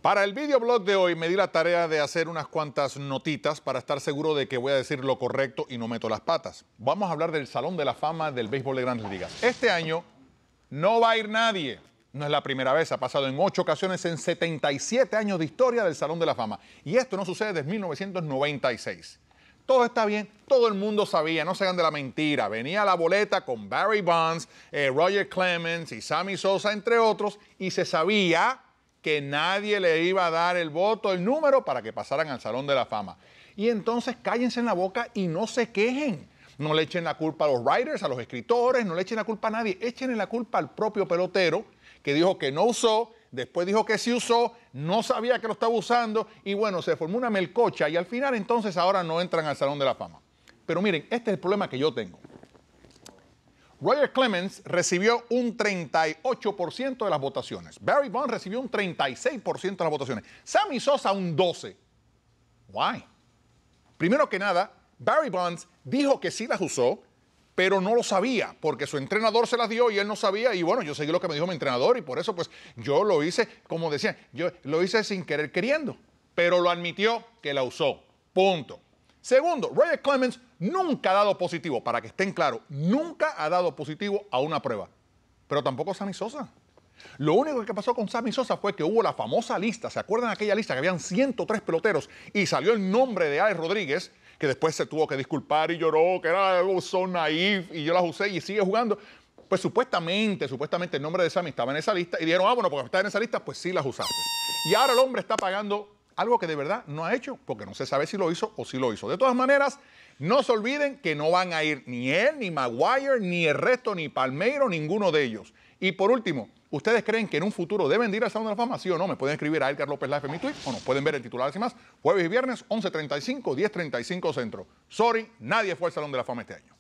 Para el videoblog de hoy me di la tarea de hacer unas cuantas notitas para estar seguro de que voy a decir lo correcto y no meto las patas. Vamos a hablar del Salón de la Fama del béisbol de Grandes Ligas. Este año no va a ir nadie. No es la primera vez, ha pasado en 8 ocasiones en 77 años de historia del Salón de la Fama. Y esto no sucede desde 1996. Todo está bien, todo el mundo sabía, no se hagan de la mentira. Venía la boleta con Barry Bonds, Roger Clemens y Sammy Sosa, entre otros, y se sabía que nadie le iba a dar el voto, el número, para que pasaran al Salón de la Fama. Y entonces cállense en la boca y no se quejen. No le echen la culpa a los writers, a los escritores, no le echen la culpa a nadie. Échenle la culpa al propio pelotero, que dijo que no usó, después dijo que sí usó, no sabía que lo estaba usando, y bueno, se formó una melcocha, y al final entonces ahora no entran al Salón de la Fama. Pero miren, este es el problema que yo tengo. Roger Clemens recibió un 38% de las votaciones. Barry Bonds recibió un 36% de las votaciones. Sammy Sosa un 12%. Why? Primero que nada, Barry Bonds dijo que sí las usó, pero no lo sabía, porque su entrenador se las dio y él no sabía. Y bueno, yo seguí lo que me dijo mi entrenador y por eso pues yo lo hice, como decía, yo lo hice sin querer queriendo. Pero lo admitió que la usó. Punto. Segundo, Roger Clemens nunca ha dado positivo, para que estén claros, nunca ha dado positivo a una prueba. Pero tampoco Sammy Sosa. Lo único que pasó con Sammy Sosa fue que hubo la famosa lista, ¿se acuerdan de aquella lista que habían 103 peloteros y salió el nombre de Alex Rodríguez, que después se tuvo que disculpar y lloró, que era so naif y yo las usé y sigue jugando? Pues supuestamente el nombre de Sammy estaba en esa lista y dijeron, bueno, porque está en esa lista, pues sí las usaste. Y ahora el hombre está pagando algo que de verdad no ha hecho, porque no se sabe si lo hizo o si lo hizo. De todas maneras, no se olviden que no van a ir ni él, ni Maguire, ni el resto, ni Palmeiro, ninguno de ellos. Y por último, ¿ustedes creen que en un futuro deben de ir al Salón de la Fama? ¿Sí o no? Me pueden escribir a Edgar López Live en mi tweet o nos pueden ver en titulares y más. Jueves y viernes, 11:35, 10:35 centro. Sorry, nadie fue al Salón de la Fama este año.